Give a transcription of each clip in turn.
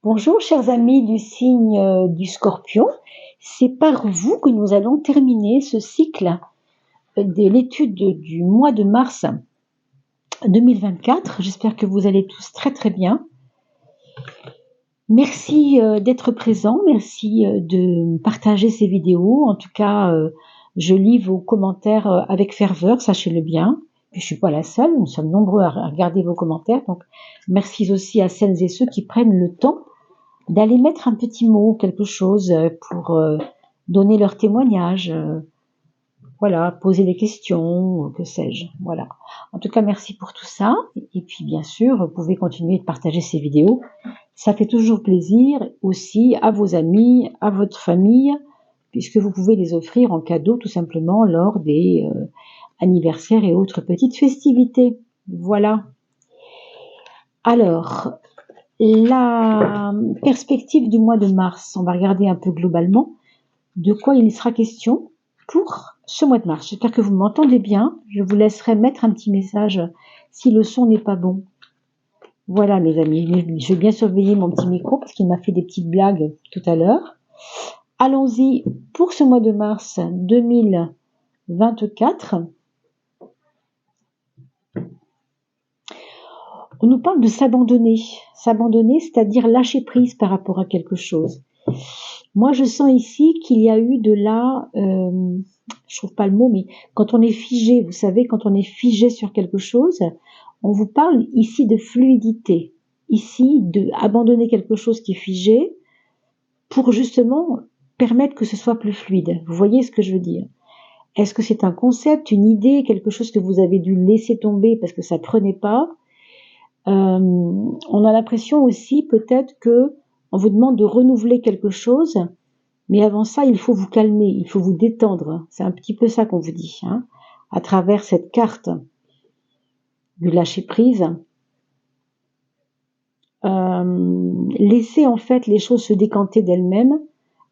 Bonjour chers amis du signe du Scorpion, c'est par vous que nous allons terminer ce cycle de l'étude du mois de mars 2024. J'espère que vous allez tous très très bien. Merci d'être présents, merci de partager ces vidéos. En tout cas, je lis vos commentaires avec ferveur, sachez-le bien. Je ne suis pas la seule, nous sommes nombreux à regarder vos commentaires. Donc merci aussi à celles et ceux qui prennent le temps d'aller mettre un petit mot, quelque chose pour donner leur témoignage, voilà, poser des questions, que sais-je, voilà. En tout cas, merci pour tout ça. Et puis, bien sûr, vous pouvez continuer de partager ces vidéos. Ça fait toujours plaisir aussi à vos amis, à votre famille, puisque vous pouvez les offrir en cadeau tout simplement lors des anniversaires et autres petites festivités. Voilà. Alors, la perspective du mois de mars, on va regarder un peu globalement de quoi il sera question pour ce mois de mars. J'espère que vous m'entendez bien. Je vous laisserai mettre un petit message si le son n'est pas bon. Voilà mes amis, je vais bien surveiller mon petit micro parce qu'il m'a fait des petites blagues tout à l'heure. Allons-y pour ce mois de mars 2024. On nous parle de s'abandonner, c'est-à-dire lâcher prise par rapport à quelque chose. Moi, je sens ici qu'il y a eu de la, je trouve pas le mot, mais quand on est figé, vous savez, quand on est figé sur quelque chose, on vous parle ici de fluidité, ici de abandonner quelque chose qui est figé pour justement permettre que ce soit plus fluide. Vous voyez ce que je veux dire? Est-ce que c'est un concept, une idée, quelque chose que vous avez dû laisser tomber parce que ça prenait pas? On a l'impression aussi peut-être que on vous demande de renouveler quelque chose, mais avant ça, il faut vous calmer, il faut vous détendre. C'est un petit peu ça qu'on vous dit, hein, à travers cette carte du lâcher-prise. Laisser en fait les choses se décanter d'elles-mêmes,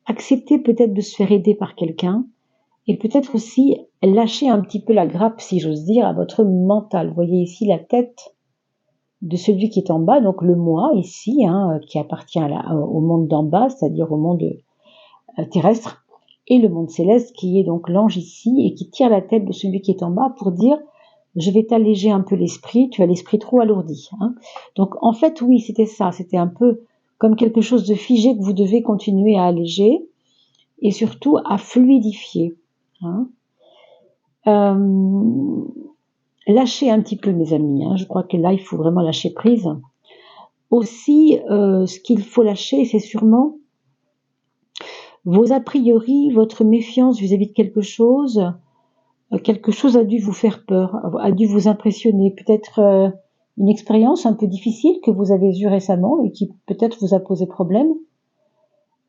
accepter peut-être de se faire aider par quelqu'un, et peut-être aussi lâcher un petit peu la grappe, si j'ose dire, à votre mental. Vous voyez ici la tête de celui qui est en bas, donc le moi ici, hein, qui appartient au monde d'en bas, c'est-à-dire au monde terrestre, et le monde céleste qui est donc l'ange ici et qui tire la tête de celui qui est en bas pour dire je vais t'alléger un peu l'esprit, tu as l'esprit trop alourdi, hein. Donc en fait oui, c'était ça, c'était un peu comme quelque chose de figé que vous devez continuer à alléger et surtout à fluidifier, hein. Lâchez un petit peu mes amis, hein. Je crois que là il faut vraiment lâcher prise. Aussi ce qu'il faut lâcher, c'est sûrement vos a priori, votre méfiance vis-à-vis de quelque chose a dû vous faire peur, a dû vous impressionner. Peut-être une expérience un peu difficile que vous avez eue récemment et qui peut-être vous a posé problème.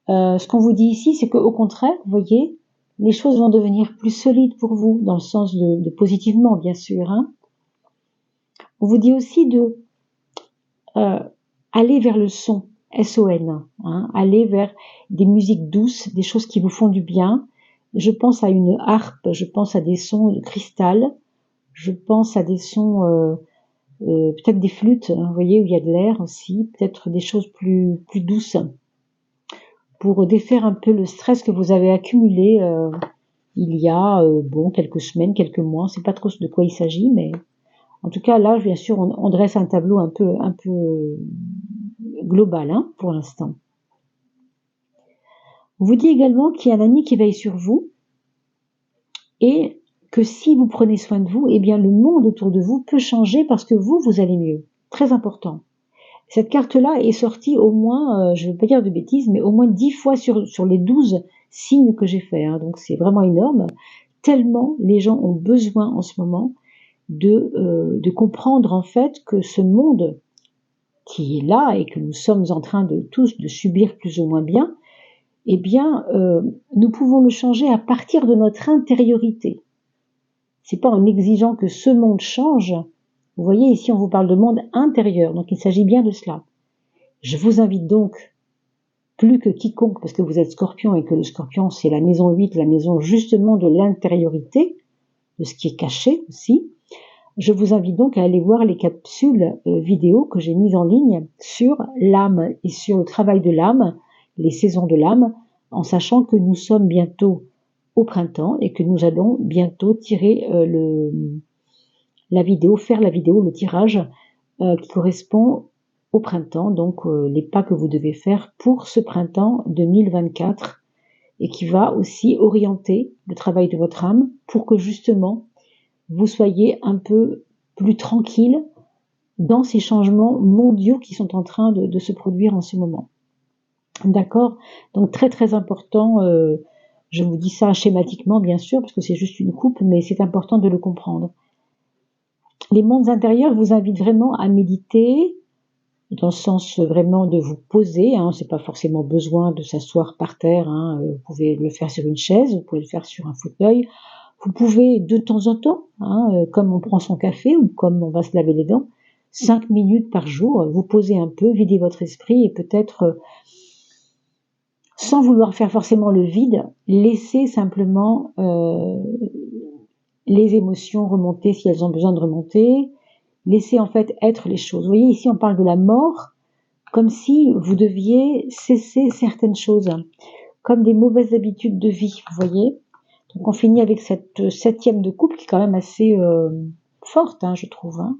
Ce qu'on vous dit ici, c'est qu'au contraire, vous voyez, les choses vont devenir plus solides pour vous, dans le sens de positivement, bien sûr, hein. On vous dit aussi de aller vers le son, S-O-N, hein, aller vers des musiques douces, des choses qui vous font du bien. Je pense à une harpe, je pense à des sons de cristal, je pense à des sons, peut-être des flûtes, hein, vous voyez, où il y a de l'air aussi, peut-être des choses plus douces, pour défaire un peu le stress que vous avez accumulé il y a quelques semaines, quelques mois, on ne sait pas trop de quoi il s'agit, mais en tout cas là, bien sûr, on dresse un tableau un peu global, hein, pour l'instant. On vous dit également qu'il y a un ami qui veille sur vous et que si vous prenez soin de vous, eh bien le monde autour de vous peut changer parce que vous allez mieux. Très important. Cette carte-là est sortie au moins, je ne vais pas dire de bêtises, mais au moins 10 fois sur les 12 signes que j'ai fait, hein. Donc c'est vraiment énorme. Tellement les gens ont besoin en ce moment de comprendre en fait que ce monde qui est là et que nous sommes en train de tous de subir plus ou moins bien, eh bien, nous pouvons le changer à partir de notre intériorité. C'est pas en exigeant que ce monde change. Vous voyez, ici, on vous parle de monde intérieur, donc il s'agit bien de cela. Je vous invite donc, plus que quiconque, parce que vous êtes Scorpion et que le Scorpion, c'est la maison 8, la maison justement de l'intériorité, de ce qui est caché aussi, Je vous invite donc à aller voir les capsules vidéo que j'ai mises en ligne sur l'âme et sur le travail de l'âme, les saisons de l'âme, en sachant que nous sommes bientôt au printemps et que nous allons bientôt tirer la vidéo, faire la vidéo, le tirage qui correspond au printemps, donc les pas que vous devez faire pour ce printemps 2024 et qui va aussi orienter le travail de votre âme pour que justement vous soyez un peu plus tranquille dans ces changements mondiaux qui sont en train de se produire en ce moment. D'accord? Donc très très important, je vous dis ça schématiquement bien sûr, parce que c'est juste une coupe, mais c'est important de le comprendre. Les mondes intérieurs vous invitent vraiment à méditer, dans le sens vraiment de vous poser, hein, c'est pas forcément besoin de s'asseoir par terre, hein, vous pouvez le faire sur une chaise, vous pouvez le faire sur un fauteuil, vous pouvez de temps en temps, hein, comme on prend son café ou comme on va se laver les dents, 5 minutes par jour, vous posez un peu, videz votre esprit et peut-être, sans vouloir faire forcément le vide, laissez simplement les émotions remonter si elles ont besoin de remonter, laissez en fait être les choses. Vous voyez, ici on parle de la mort, comme si vous deviez cesser certaines choses, comme des mauvaises habitudes de vie, vous voyez. Donc on finit avec cette 7e de coupe qui est quand même assez forte, hein, je trouve. Hein.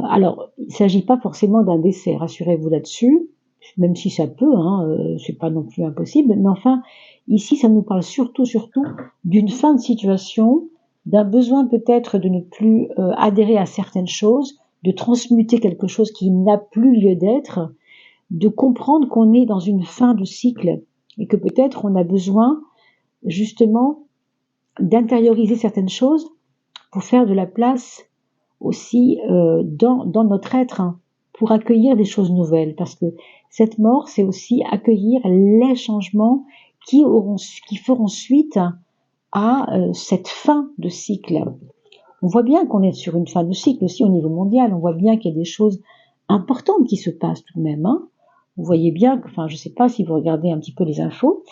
Alors, il ne s'agit pas forcément d'un décès, rassurez-vous là-dessus, même si ça peut, hein, c'est pas non plus impossible, mais enfin, ici ça nous parle surtout d'une fin de situation, d'un besoin peut-être de ne plus adhérer à certaines choses, de transmuter quelque chose qui n'a plus lieu d'être, de comprendre qu'on est dans une fin de cycle et que peut-être on a besoin justement d'intérioriser certaines choses pour faire de la place aussi dans notre être, hein, pour accueillir des choses nouvelles, parce que cette mort, c'est aussi accueillir les changements qui feront suite à cette fin de cycle. On voit bien qu'on est sur une fin de cycle aussi au niveau mondial, on voit bien qu'il y a des choses importantes qui se passent tout de même. Hein. Vous voyez bien, enfin je ne sais pas si vous regardez un petit peu les infos,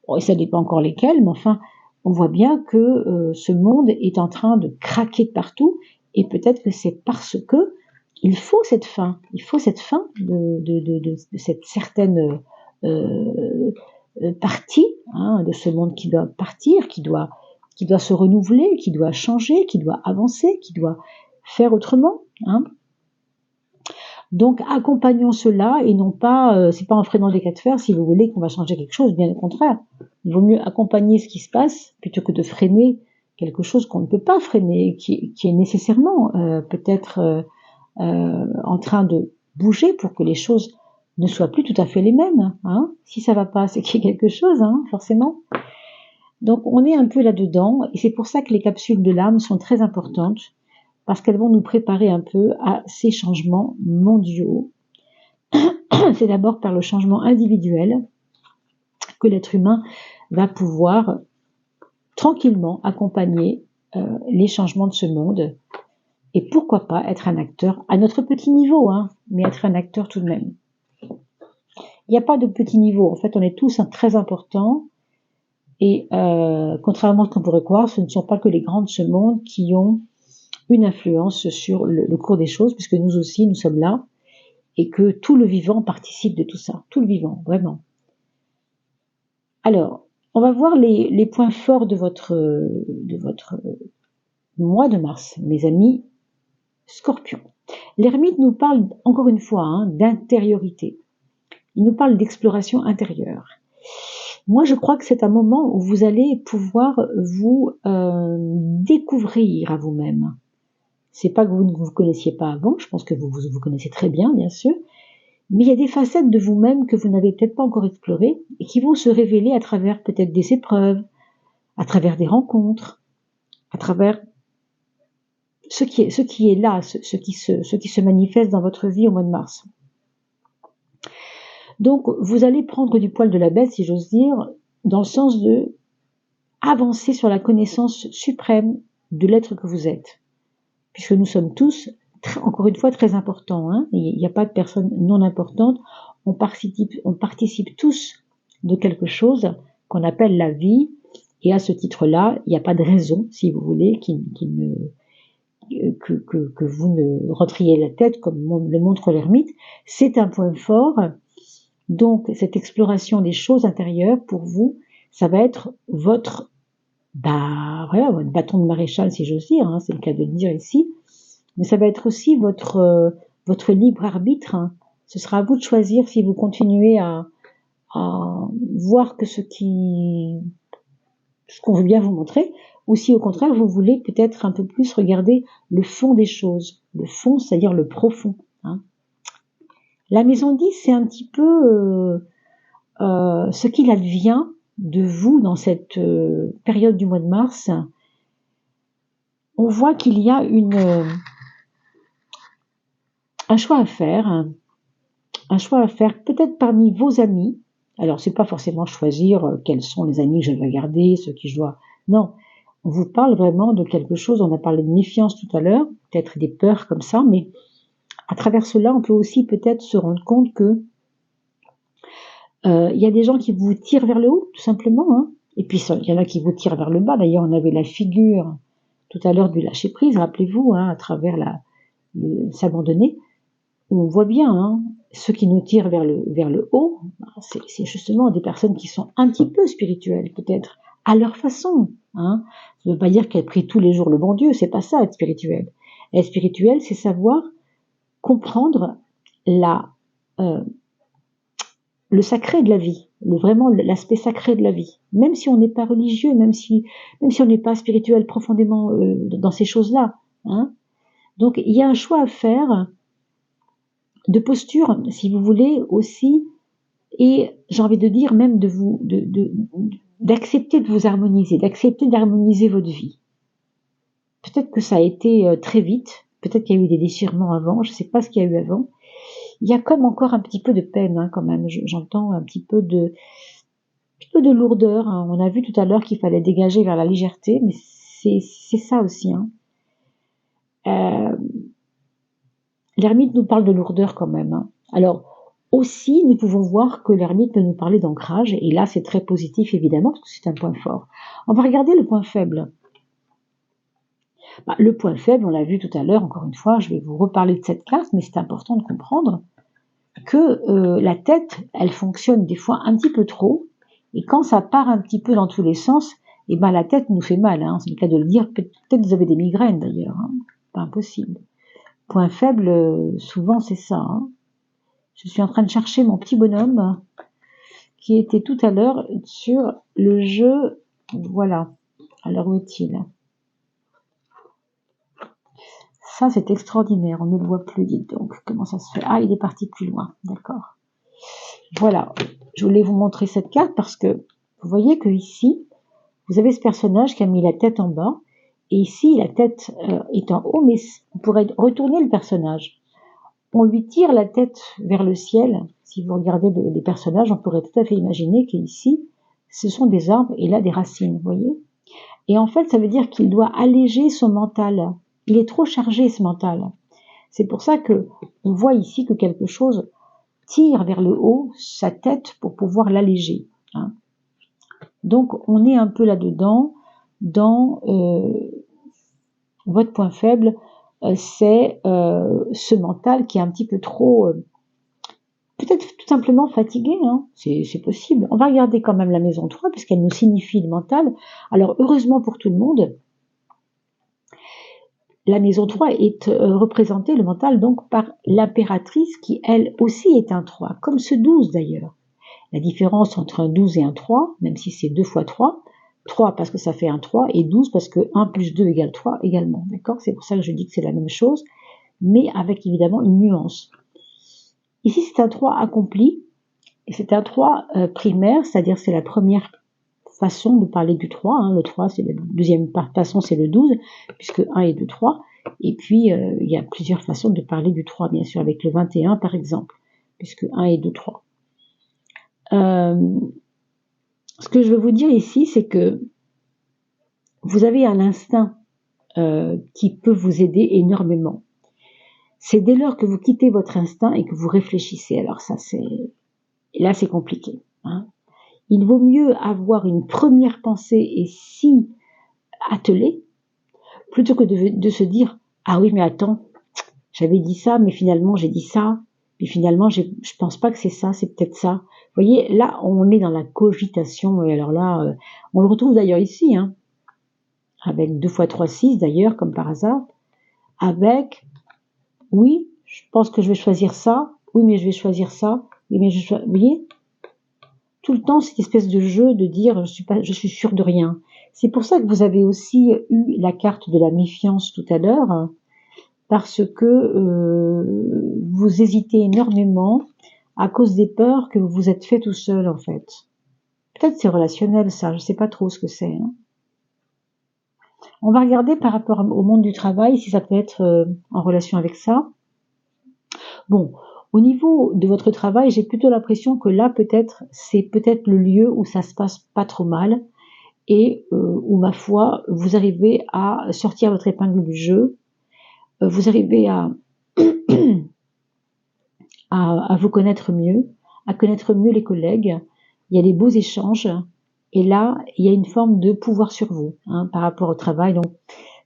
bon, ça dépend encore lesquelles, mais enfin on voit bien que ce monde est en train de craquer de partout, et peut-être que c'est parce que il faut cette fin de cette certaine partie, hein, de ce monde qui doit partir, qui doit se renouveler, qui doit changer, qui doit avancer, qui doit faire autrement. Hein. Donc accompagnons cela et non pas, c'est pas en freinant des cas de fer, si vous voulez, qu'on va changer quelque chose, bien au contraire. Il vaut mieux accompagner ce qui se passe plutôt que de freiner quelque chose qu'on ne peut pas freiner, qui est nécessairement peut-être en train de bouger pour que les choses ne soient plus tout à fait les mêmes. Hein. Si ça va pas, c'est qu'il y a quelque chose, hein, forcément. Donc on est un peu là-dedans, et c'est pour ça que les capsules de l'âme sont très importantes, parce qu'elles vont nous préparer un peu à ces changements mondiaux. C'est d'abord par le changement individuel que l'être humain va pouvoir tranquillement accompagner les changements de ce monde, et pourquoi pas être un acteur à notre petit niveau, hein, mais être un acteur tout de même. Il n'y a pas de petit niveau, en fait on est tous très importants, et contrairement à ce qu'on pourrait croire, ce ne sont pas que les grands de ce monde qui ont une influence sur le cours des choses, puisque nous aussi, nous sommes là, et que tout le vivant participe de tout ça, tout le vivant, vraiment. Alors, on va voir les points forts de votre mois de mars, mes amis Scorpions. L'ermite nous parle, encore une fois, hein, d'intériorité. Il nous parle d'exploration intérieure. Moi, je crois que c'est un moment où vous allez pouvoir vous découvrir à vous-même. C'est pas que vous ne vous connaissiez pas avant, je pense que vous connaissez très bien, bien sûr, mais il y a des facettes de vous-même que vous n'avez peut-être pas encore explorées et qui vont se révéler à travers peut-être des épreuves, à travers des rencontres, à travers ce qui est là, ce qui se manifeste dans votre vie au mois de mars. Donc, vous allez prendre du poil de la bête, si j'ose dire, dans le sens de avancer sur la connaissance suprême de l'être que vous êtes. Puisque nous sommes tous, encore une fois, très importants. Hein. Il n'y a pas de personnes non importantes. On participe tous de quelque chose qu'on appelle la vie, Et à ce titre-là, il n'y a pas de raison, si vous voulez, que vous ne rentriez la tête, comme le montre l'ermite. C'est un point fort. Donc, cette exploration des choses intérieures, pour vous, ça va être votre bâton de maréchal, si j'ose dire, hein, c'est le cas de le dire ici, mais ça va être aussi votre libre arbitre, hein. Ce sera à vous de choisir si vous continuez à voir que ce qu'on veut bien vous montrer, ou si au contraire vous voulez peut-être un peu plus regarder le fond des choses. Le fond, c'est-à-dire le profond, hein. La maison 10, c'est un petit peu ce qu'il advient de vous dans cette période du mois de mars. On voit qu'il y a un choix à faire peut-être parmi vos amis. Alors, c'est pas forcément choisir quels sont les amis que je dois garder, ceux qui je dois... Non, on vous parle vraiment de quelque chose, on a parlé de méfiance tout à l'heure, peut-être des peurs comme ça, mais à travers cela, on peut aussi peut-être se rendre compte que il y a des gens qui vous tirent vers le haut, tout simplement, hein. Et puis, il y en a qui vous tirent vers le bas. D'ailleurs, on avait la figure tout à l'heure du lâcher-prise, rappelez-vous, hein, à travers s'abandonner. On voit bien, hein, ceux qui nous tirent vers le haut, c'est justement des personnes qui sont un petit peu spirituelles, peut-être, à leur façon, hein. Ça ne veut pas dire qu'elles prient tous les jours le bon Dieu, c'est pas ça, être spirituel. Être spirituel, c'est savoir comprendre le sacré de la vie, vraiment l'aspect sacré de la vie. Même si on n'est pas religieux, même si on n'est pas spirituel profondément dans ces choses-là, hein. Donc, il y a un choix à faire de posture, si vous voulez, aussi, et j'ai envie de dire même d'accepter de vous harmoniser, d'accepter d'harmoniser votre vie. Peut-être que ça a été très vite, peut-être qu'il y a eu des déchirements avant, je ne sais pas ce qu'il y a eu avant. Il y a comme encore un petit peu de peine, hein, quand même, j'entends un petit peu de lourdeur, hein. On a vu tout à l'heure qu'il fallait dégager vers la légèreté, mais c'est ça aussi, hein. L'ermite nous parle de lourdeur quand même, hein. Alors, aussi, nous pouvons voir que l'ermite peut nous parler d'ancrage, et là, c'est très positif, évidemment, parce que c'est un point fort. On va regarder le point faible. Le point faible, on l'a vu tout à l'heure, encore une fois, je vais vous reparler de cette carte, mais c'est important de comprendre que la tête, elle fonctionne des fois un petit peu trop, et quand ça part un petit peu dans tous les sens, la tête nous fait mal, hein, c'est le cas de le dire, peut-être vous avez des migraines d'ailleurs, hein, pas impossible. Point faible, souvent c'est ça, hein. Je suis en train de chercher mon petit bonhomme qui était tout à l'heure sur le jeu. Voilà. Alors où est-il? Ça, c'est extraordinaire. On ne le voit plus, dites donc. Comment ça se fait? Ah, il est parti plus loin. D'accord. Voilà. Je voulais vous montrer cette carte parce que vous voyez que ici, vous avez ce personnage qui a mis la tête en bas. Et ici, la tête est en haut, mais on pourrait retourner le personnage. On lui tire la tête vers le ciel. Si vous regardez les personnages, on pourrait tout à fait imaginer qu'ici, ce sont des arbres et là des racines, vous voyez. Et en fait, ça veut dire qu'il doit alléger son mental. Il est trop chargé, ce mental. C'est pour ça que on voit ici que quelque chose tire vers le haut sa tête pour pouvoir l'alléger, hein. Donc, on est un peu là-dedans, dans votre point faible, c'est ce mental qui est un petit peu trop, peut-être tout simplement fatigué, hein. C'est possible. On va regarder quand même la maison 3, puisqu'elle nous signifie le mental. Alors, heureusement pour tout le monde, la maison 3 est représentée, le mental, donc par l'impératrice qui, elle aussi, est un 3, comme ce 12 d'ailleurs. La différence entre un 12 et un 3, même si c'est 2 fois 3, 3 parce que ça fait un 3 et 12 parce que 1 plus 2 égale 3 également. D'accord? C'est pour ça que je dis que c'est la même chose, mais avec évidemment une nuance. Ici, c'est un 3 accompli, et c'est un 3 primaire, c'est-à-dire c'est la première façon de parler du 3. Hein. Le 3, c'est la deuxième façon, c'est le 12, puisque 1 et 2, 3. Et puis, il y a plusieurs façons de parler du 3, bien sûr, avec le 21 par exemple, puisque 1 et 2, 3. Ce que je veux vous dire ici, c'est que vous avez un instinct qui peut vous aider énormément. C'est dès lors que vous quittez votre instinct et que vous réfléchissez. Alors ça, là, c'est compliqué, hein. Il vaut mieux avoir une première pensée et s'y atteler, plutôt que de se dire « Ah oui, mais attends, j'avais dit ça, mais finalement j'ai dit ça, puis finalement je pense pas que c'est ça, c'est peut-être ça. » Vous voyez, là, on est dans la cogitation, et alors là, on le retrouve d'ailleurs ici, hein, avec 2 x 3, 6 d'ailleurs, comme par hasard, avec « Oui, je pense que je vais choisir ça, oui, mais je vais choisir ça, oui, mais vous voyez, tout le temps cette espèce de jeu de dire je suis sûre de rien. C'est pour ça que vous avez aussi eu la carte de la méfiance tout à l'heure, parce que vous hésitez énormément à cause des peurs que vous vous êtes fait tout seul en fait. Peut-être c'est relationnel ça, je sais pas trop ce que c'est. Hein. On va regarder par rapport au monde du travail si ça peut être en relation avec ça. Bon, au niveau de votre travail, j'ai plutôt l'impression que là, peut-être, c'est peut-être le lieu où ça se passe pas trop mal et où, ma foi, vous arrivez à sortir votre épingle du jeu, vous arrivez à vous connaître mieux, à connaître mieux les collègues. Il y a des beaux échanges et là, il y a une forme de pouvoir sur vous hein, par rapport au travail. Donc,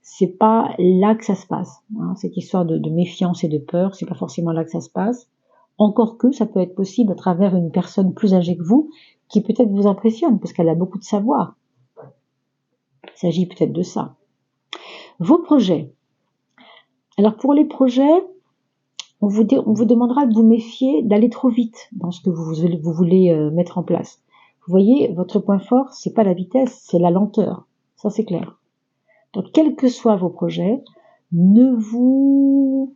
c'est pas là que ça se passe. Hein, cette histoire de méfiance et de peur, c'est pas forcément là que ça se passe. Encore que ça peut être possible à travers une personne plus âgée que vous, qui peut-être vous impressionne, parce qu'elle a beaucoup de savoir. Il s'agit peut-être de ça. Vos projets. Alors pour les projets, on vous demandera de vous méfier d'aller trop vite dans ce que vous voulez mettre en place. Vous voyez, votre point fort, c'est pas la vitesse, c'est la lenteur. Ça c'est clair. Donc quels que soient vos projets, ne vous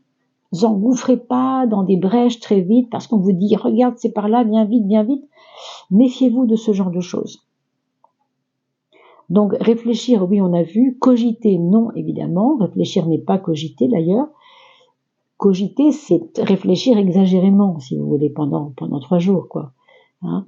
engouffrez pas dans des brèches très vite parce qu'on vous dit regarde c'est par là, viens vite, viens vite. Méfiez-vous de ce genre de choses. Donc réfléchir, oui on a vu, cogiter non évidemment, réfléchir n'est pas cogiter d'ailleurs. Cogiter c'est réfléchir exagérément si vous voulez pendant 3 jours quoi. Hein.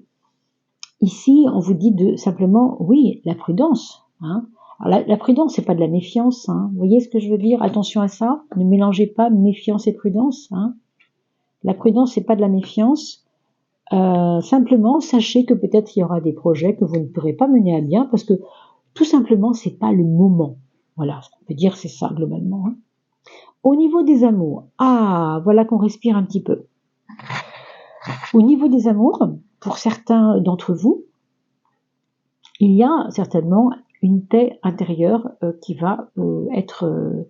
Ici on vous dit de simplement oui la prudence. Hein. Alors, la prudence c'est pas de la méfiance. Hein. Vous voyez ce que je veux dire? Attention à ça, ne mélangez pas méfiance et prudence. Hein. La prudence c'est pas de la méfiance. Simplement, sachez que peut-être il y aura des projets que vous ne pourrez pas mener à bien parce que tout simplement, c'est pas le moment. Voilà, ce qu'on peut dire, c'est ça globalement. Hein. Au niveau des amours, voilà qu'on respire un petit peu. Au niveau des amours, pour certains d'entre vous, il y a certainement une paix intérieure qui va être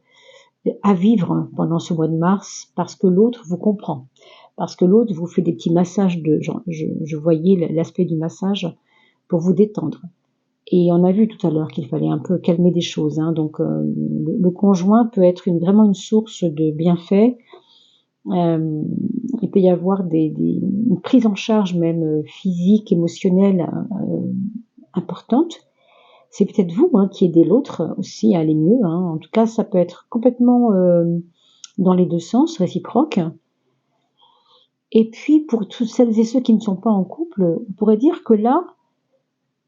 à vivre pendant ce mois de mars parce que l'autre vous comprend. Parce que l'autre vous fait des petits massages je voyais l'aspect du massage pour vous détendre. Et on a vu tout à l'heure qu'il fallait un peu calmer des choses. Hein. Donc le conjoint peut être vraiment une source de bienfaits. Il peut y avoir une prise en charge même physique, émotionnelle importante. C'est peut-être vous hein, qui aidez l'autre aussi à aller mieux. Hein. En tout cas, ça peut être complètement dans les deux sens, réciproque. Et puis, pour toutes celles et ceux qui ne sont pas en couple, on pourrait dire que là,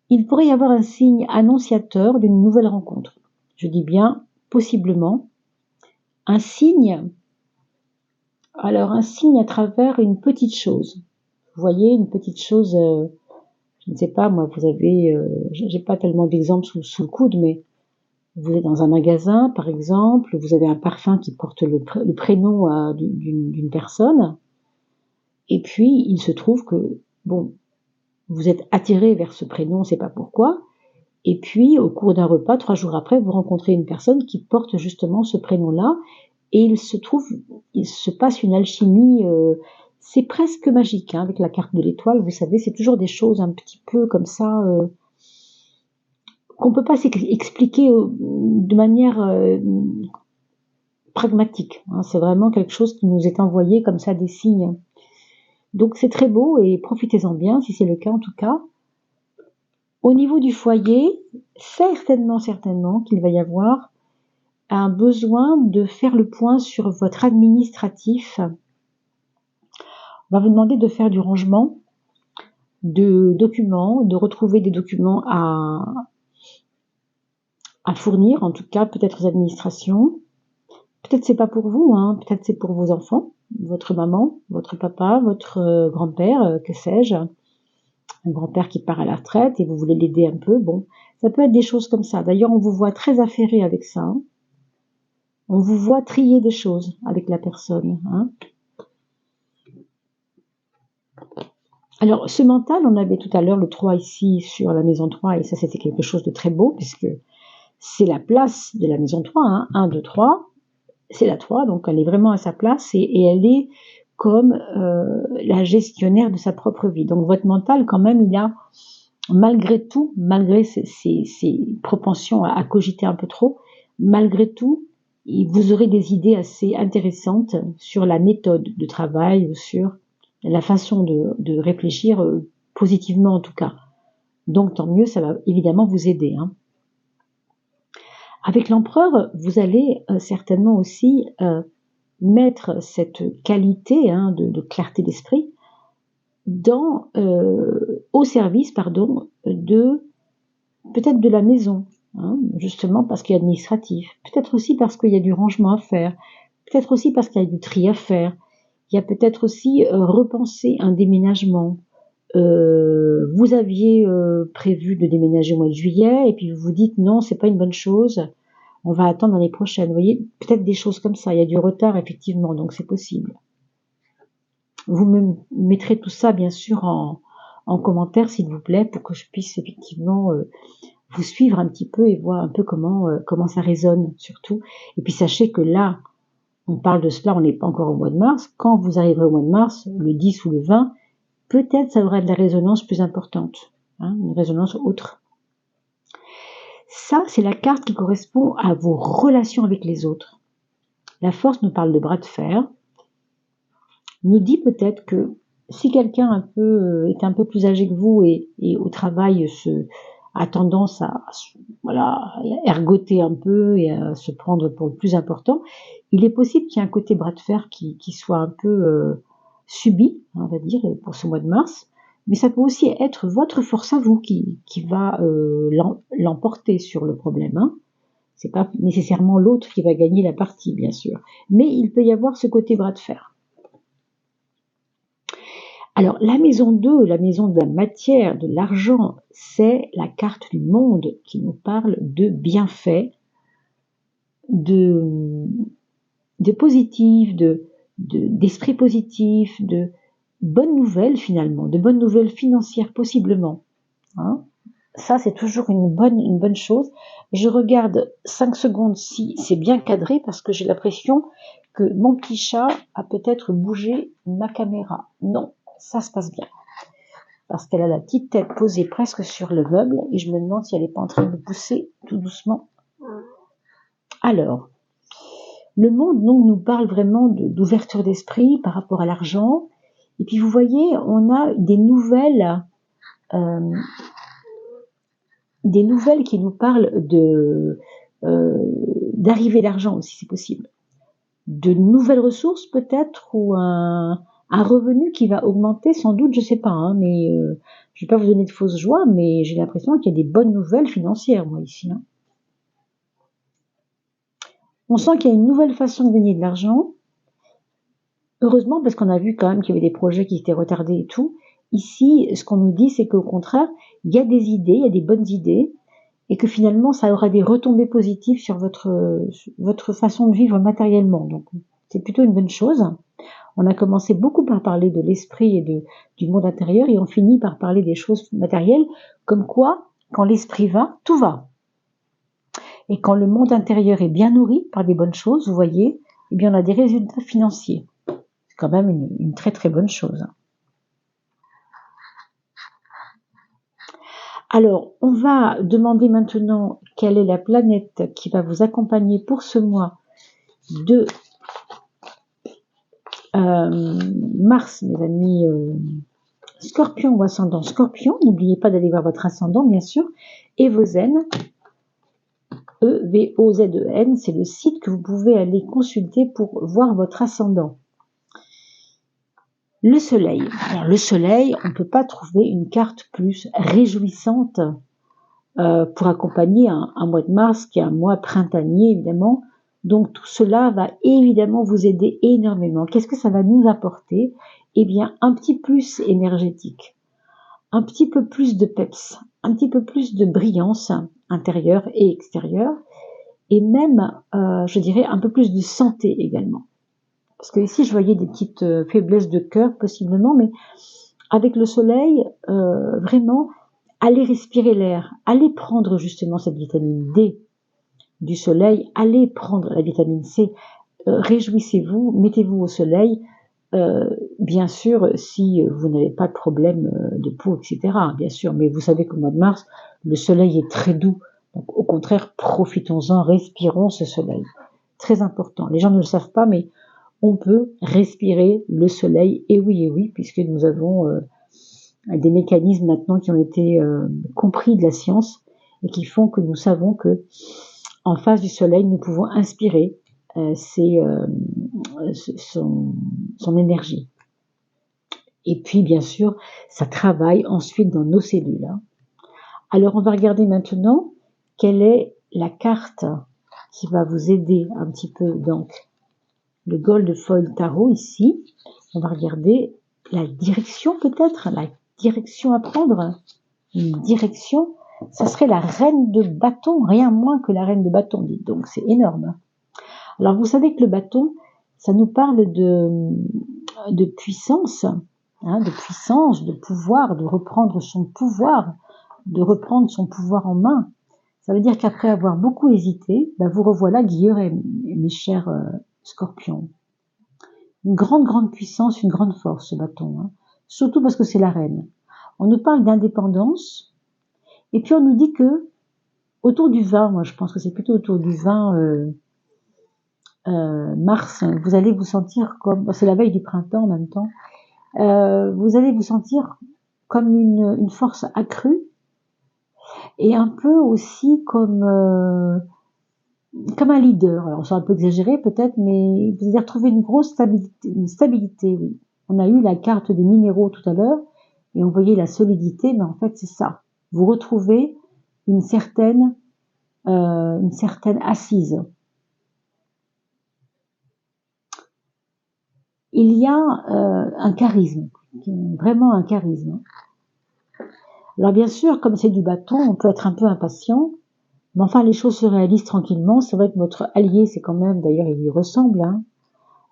il pourrait y avoir un signe annonciateur d'une nouvelle rencontre. Je dis bien, possiblement. Un signe, alors un signe à travers une petite chose. Vous voyez, une petite chose, je ne sais pas, moi, vous avez, j'ai pas tellement d'exemples sous le coude, mais vous êtes dans un magasin, par exemple, vous avez un parfum qui porte le prénom d'une personne, et puis il se trouve que, bon, vous êtes attiré vers ce prénom, on ne sait pas pourquoi, et puis au cours d'un repas, 3 jours après, vous rencontrez une personne qui porte justement ce prénom-là, et il se passe une alchimie, c'est presque magique, hein, avec la carte de l'étoile, vous savez, c'est toujours des choses un petit peu comme ça, qu'on ne peut pas expliquer de manière pragmatique. Hein. C'est vraiment quelque chose qui nous est envoyé comme ça, des signes. Donc c'est très beau et profitez-en bien, si c'est le cas en tout cas. Au niveau du foyer, certainement qu'il va y avoir un besoin de faire le point sur votre administratif. On va vous demander de faire du rangement de documents, de retrouver des documents à fournir, en tout cas peut-être aux administrations. Peut-être c'est pas pour vous, hein, peut-être c'est pour vos enfants, votre maman, votre papa, votre grand-père, que sais-je. un grand-père qui part à la retraite et vous voulez l'aider un peu, bon, ça peut être des choses comme ça. D'ailleurs, on vous voit très affairé avec ça, hein. On vous voit trier des choses avec la personne, hein. Alors, ce mental, on avait tout à l'heure le 3 ici sur la maison 3, et ça c'était quelque chose de très beau, puisque c'est la place de la maison 3, hein, 1, 2, 3, c'est la 3, donc elle est vraiment à sa place, et elle est comme la gestionnaire de sa propre vie. Donc votre mental, quand même, il a, malgré tout, malgré ses propensions à cogiter un peu trop, malgré tout, vous aurez des idées assez intéressantes sur la méthode de travail, ou sur la façon de réfléchir positivement en tout cas. Donc tant mieux, ça va évidemment vous aider, hein. Avec l'empereur, vous allez certainement aussi mettre cette qualité, hein, de clarté d'esprit au service, de peut-être de la maison, hein, justement parce qu'il y a administratif, peut-être aussi parce qu'il y a du rangement à faire, peut-être aussi parce qu'il y a du tri à faire. Il y a peut-être aussi repenser un déménagement. Vous aviez prévu de déménager au mois de juillet et puis vous vous dites non, c'est pas une bonne chose, on va attendre l'année prochaine. Vous voyez, peut-être des choses comme ça. Il y a du retard effectivement, donc c'est possible. Vous me mettrez tout ça bien sûr en commentaire s'il vous plaît pour que je puisse effectivement vous suivre un petit peu et voir un peu comment ça résonne surtout. Et puis sachez que là, on parle de cela, on n'est pas encore au mois de mars. Quand vous arriverez au mois de mars, le 10 ou le 20, peut-être ça aura de la résonance plus importante, hein, une résonance autre. Ça, c'est la carte qui correspond à vos relations avec les autres. La force nous parle de bras de fer, nous dit peut-être que si quelqu'un est un peu plus âgé que vous et au travail a tendance à ergoter un peu et à se prendre pour le plus important, il est possible qu'il y ait un côté bras de fer qui soit un peu subi, on va dire, pour ce mois de mars, mais ça peut aussi être votre force à vous qui va l'emporter sur le problème, hein. C'est pas nécessairement l'autre qui va gagner la partie, bien sûr, mais il peut y avoir ce côté bras de fer. Alors, la maison 2, la maison de la matière, de l'argent, c'est la carte du monde qui nous parle de bienfaits, de positif, d'esprit positif, de bonnes nouvelles finalement, de bonnes nouvelles financières possiblement, hein. Ça, c'est toujours une bonne chose. Je regarde 5 secondes si c'est bien cadré parce que j'ai l'impression que mon petit chat a peut-être bougé ma caméra. Non, ça se passe bien. Parce qu'elle a la petite tête posée presque sur le meuble et je me demande si elle n'est pas en train de pousser tout doucement. Alors, le monde donc nous parle vraiment d'ouverture d'esprit par rapport à l'argent. Et puis vous voyez, on a des nouvelles qui nous parlent d'arrivée d'argent aussi, c'est possible. De nouvelles ressources peut-être, ou un revenu qui va augmenter sans doute, je sais pas, hein, mais je vais pas vous donner de fausses joies, mais j'ai l'impression qu'il y a des bonnes nouvelles financières, moi, ici, hein. On sent qu'il y a une nouvelle façon de gagner de l'argent. Heureusement, parce qu'on a vu quand même qu'il y avait des projets qui étaient retardés et tout. Ici, ce qu'on nous dit, c'est qu'au contraire, il y a des idées, il y a des bonnes idées, et que finalement, ça aura des retombées positives sur votre façon de vivre matériellement. Donc, c'est plutôt une bonne chose. On a commencé beaucoup par parler de l'esprit et du monde intérieur, et on finit par parler des choses matérielles, comme quoi, quand l'esprit va, tout va. Et quand le monde intérieur est bien nourri par des bonnes choses, vous voyez, eh bien, on a des résultats financiers. C'est quand même une très très bonne chose. Alors, on va demander maintenant quelle est la planète qui va vous accompagner pour ce mois de mars, mes amis, Scorpion ou ascendant Scorpion. N'oubliez pas d'aller voir votre ascendant, bien sûr, et vos zen, EVOZEN, c'est le site que vous pouvez aller consulter pour voir votre ascendant. Le soleil. Alors, le soleil, on ne peut pas trouver une carte plus réjouissante pour accompagner un mois de mars qui est un mois printanier, évidemment. Donc tout cela va évidemment vous aider énormément. Qu'est-ce que ça va nous apporter? Eh bien, un petit plus énergétique, un petit peu plus de peps, un petit peu plus de brillance intérieure et extérieure, et même, je dirais, un peu plus de santé également. Parce que ici, je voyais des petites faiblesses de cœur, possiblement, mais avec le soleil, vraiment, allez respirer l'air, allez prendre justement cette vitamine D du soleil, allez prendre la vitamine C, réjouissez-vous, mettez-vous au soleil, bien sûr, si vous n'avez pas de problème de peau, etc., bien sûr, mais vous savez qu'au mois de mars, le soleil est très doux, donc au contraire, profitons-en, respirons ce soleil. Très important, les gens ne le savent pas, mais on peut respirer le soleil, et oui, puisque nous avons des mécanismes maintenant qui ont été compris de la science, et qui font que nous savons que en face du soleil, nous pouvons inspirer son énergie. Et puis, bien sûr, ça travaille ensuite dans nos cellules. Alors, on va regarder maintenant quelle est la carte qui va vous aider un petit peu. Donc, le Gold Foil Tarot ici. On va regarder la direction peut-être, la direction à prendre. Une direction, ça serait la reine de bâton, rien moins que la reine de bâton, dites donc, c'est énorme. Alors, vous savez que le bâton, ça nous parle de puissance, de puissance, de pouvoir, de reprendre son pouvoir, en main. Ça veut dire qu'après avoir beaucoup hésité, vous revoilà guillerets, mes chers scorpions. Une grande puissance, une grande force, ce bâton. Surtout parce que c'est la reine. On nous parle d'indépendance, et puis on nous dit que autour du 20, moi je pense que c'est plutôt autour du 20 mars, vous allez vous sentir comme, c'est la veille du printemps en même temps, vous allez vous sentir comme une force accrue, et un peu aussi comme un leader. Alors c'est un peu exagéré peut-être, mais vous allez retrouver une grosse stabilité, oui. On a eu la carte des minéraux tout à l'heure, et on voyait la solidité, mais en fait c'est ça. Vous retrouvez une certaine assise. Il y a un charisme, vraiment un charisme. Alors bien sûr, comme c'est du bâton, on peut être un peu impatient, mais enfin les choses se réalisent tranquillement. C'est vrai que votre allié, c'est quand même, d'ailleurs il lui ressemble,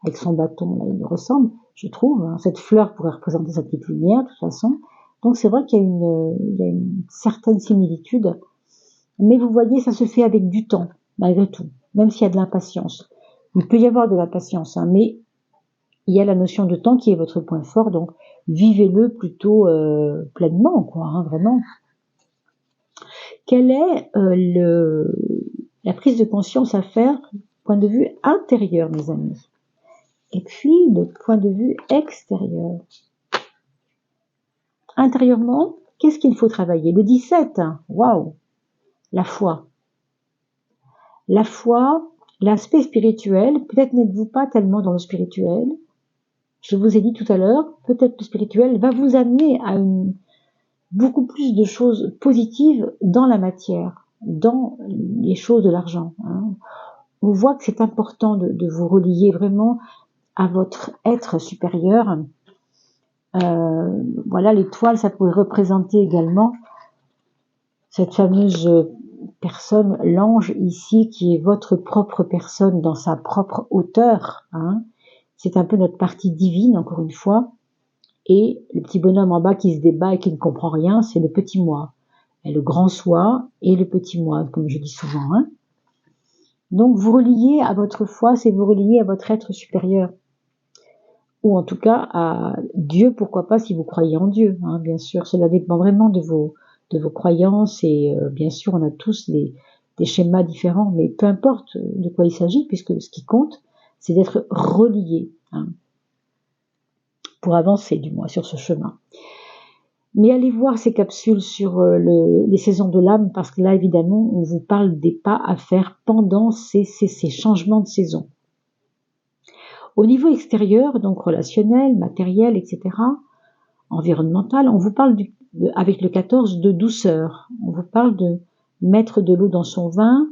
avec son bâton, là, il lui ressemble, je trouve. Cette fleur pourrait représenter sa petite lumière, de toute façon. Donc c'est vrai qu'il y a une certaine similitude, mais vous voyez, ça se fait avec du temps, malgré tout, même s'il y a de l'impatience. Il peut y avoir de l'impatience, mais il y a la notion de temps qui est votre point fort, donc vivez-le plutôt pleinement, quoi, vraiment. Quelle est la prise de conscience à faire du point de vue intérieur, mes amis? Et puis, le point de vue extérieur. Intérieurement, qu'est-ce qu'il faut travailler? Le 17, waouh! La foi. La foi, l'aspect spirituel, peut-être n'êtes-vous pas tellement dans le spirituel. Je vous ai dit tout à l'heure, peut-être le spirituel va vous amener à beaucoup plus de choses positives dans la matière, dans les choses de l'argent. On voit que c'est important de vous relier vraiment à votre être supérieur. Voilà, l'étoile, ça pourrait représenter également cette fameuse personne, l'ange ici, qui est votre propre personne dans sa propre hauteur. C'est un peu notre partie divine, encore une fois. Et le petit bonhomme en bas qui se débat et qui ne comprend rien, c'est le petit moi. Et le grand soi et le petit moi, comme je dis souvent. Donc vous reliez à votre foi, c'est vous relier à votre être supérieur. Ou en tout cas à Dieu, pourquoi pas, si vous croyez en Dieu. Bien sûr, cela dépend vraiment de vos croyances. Et bien sûr, on a tous des schémas différents, mais peu importe de quoi il s'agit, puisque ce qui compte, c'est d'être relié. Pour avancer du moins sur ce chemin. Mais allez voir ces capsules sur les saisons de l'âme, parce que là évidemment on vous parle des pas à faire pendant ces changements de saison. Au niveau extérieur, donc relationnel, matériel, etc., environnemental, on vous parle avec le 14 de douceur. On vous parle de mettre de l'eau dans son vin,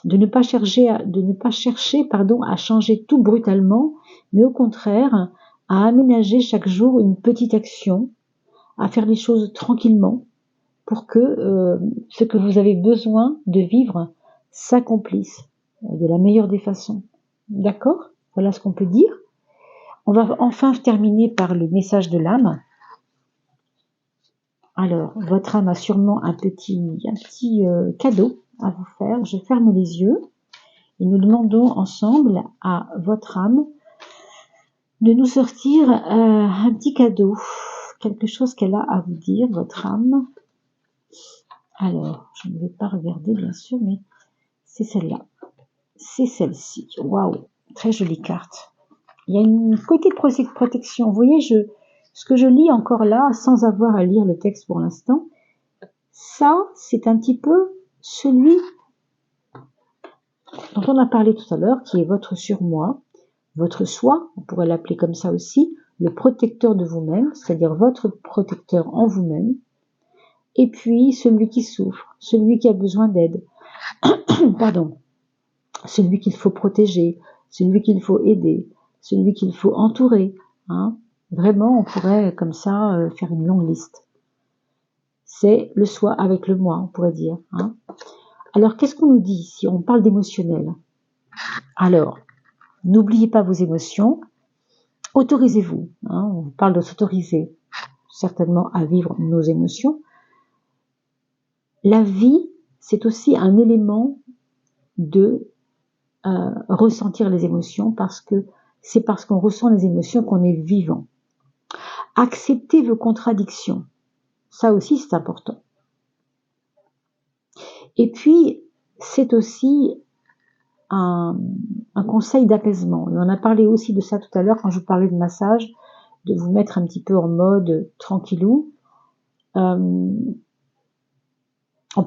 de ne pas chercher à changer tout brutalement, mais au contraire à aménager chaque jour une petite action, à faire les choses tranquillement pour que ce que vous avez besoin de vivre s'accomplisse de la meilleure des façons. D'accord? Voilà ce qu'on peut dire. On va enfin terminer par le message de l'âme. Alors, votre âme a sûrement un petit cadeau à vous faire. Je ferme les yeux et nous demandons ensemble à votre âme de nous sortir un petit cadeau, quelque chose qu'elle a à vous dire, votre âme. Alors, je ne vais pas regarder bien sûr, mais c'est celle-là. C'est celle-ci. Waouh, très jolie carte. Il y a une côté protection. Vous voyez, ce que je lis encore là, sans avoir à lire le texte pour l'instant, ça, c'est un petit peu celui dont on a parlé tout à l'heure, qui est votre surmoi, votre soi, on pourrait l'appeler comme ça aussi, le protecteur de vous-même, c'est-à-dire votre protecteur en vous-même, et puis celui qui souffre, celui qui a besoin d'aide, pardon, celui qu'il faut protéger, celui qu'il faut aider, celui qu'il faut entourer. Hein. Vraiment, on pourrait comme ça faire une longue liste. C'est le soi avec le moi, on pourrait dire. Hein. Alors, qu'est-ce qu'on nous dit ici? On parle d'émotionnel. Alors, n'oubliez pas vos émotions, autorisez-vous. Hein. On parle de s'autoriser certainement à vivre nos émotions. La vie, c'est aussi un élément de ressentir les émotions parce que c'est parce qu'on ressent les émotions qu'on est vivant. Acceptez vos contradictions. Ça aussi, c'est important. Et puis, c'est aussi un conseil d'apaisement. Et on a parlé aussi de ça tout à l'heure quand je vous parlais de massage, de vous mettre un petit peu en mode tranquillou. On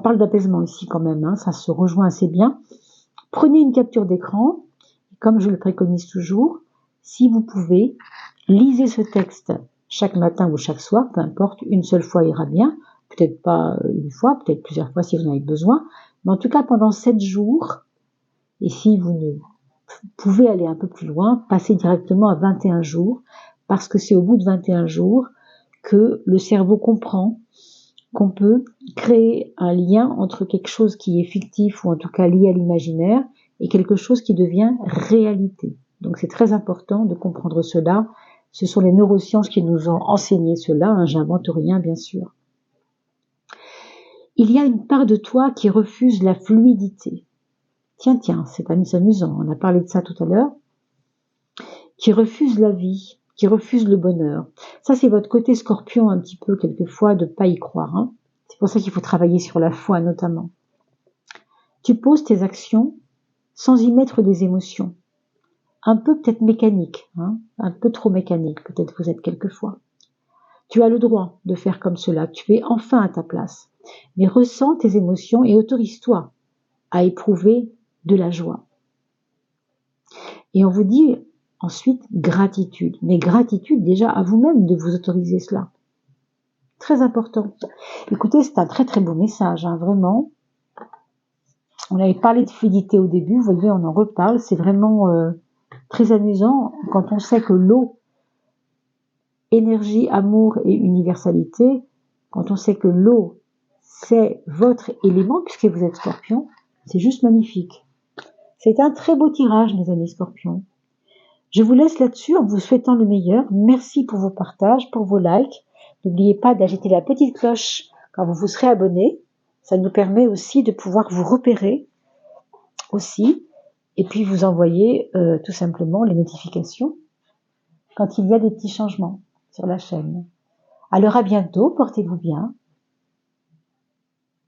parle d'apaisement ici quand même, hein, ça se rejoint assez bien. Prenez une capture d'écran, comme je le préconise toujours, si vous pouvez, lisez ce texte chaque matin ou chaque soir, peu importe, une seule fois ira bien, peut-être pas une fois, peut-être plusieurs fois si vous en avez besoin, mais en tout cas pendant 7 jours, et si vous ne pouvez aller un peu plus loin, passez directement à 21 jours, parce que c'est au bout de 21 jours que le cerveau comprend qu'on peut créer un lien entre quelque chose qui est fictif ou en tout cas lié à l'imaginaire et quelque chose qui devient réalité. Donc c'est très important de comprendre cela. Ce sont les neurosciences qui nous ont enseigné cela, hein, j'invente rien bien sûr. Il y a une part de toi qui refuse la fluidité. Tiens, c'est amusant, on a parlé de ça tout à l'heure. Qui refuse la vie, qui refuse le bonheur. Ça c'est votre côté scorpion un petit peu quelquefois de pas y croire, hein. C'est pour ça qu'il faut travailler sur la foi notamment. Tu poses tes actions sans y mettre des émotions. Un peu peut-être mécanique, hein, un peu trop mécanique, peut-être vous êtes quelquefois. Tu as le droit de faire comme cela, tu es enfin à ta place. Mais ressens tes émotions et autorise-toi à éprouver de la joie. Et on vous dit ensuite gratitude. Mais gratitude déjà à vous-même de vous autoriser cela. Très important. Écoutez, c'est un très très beau message, hein, vraiment. On avait parlé de fluidité au début, vous voyez, on en reparle. C'est vraiment très amusant quand on sait que l'eau, énergie, amour et universalité, quand on sait que l'eau, c'est votre élément, puisque vous êtes scorpion, c'est juste magnifique. C'est un très beau tirage, mes amis scorpions. Je vous laisse là-dessus en vous souhaitant le meilleur. Merci pour vos partages, pour vos likes. N'oubliez pas d'agiter la petite cloche quand vous vous serez abonné. Ça nous permet aussi de pouvoir vous repérer aussi. Et puis vous envoyer tout simplement les notifications quand il y a des petits changements sur la chaîne. Alors à bientôt, portez-vous bien.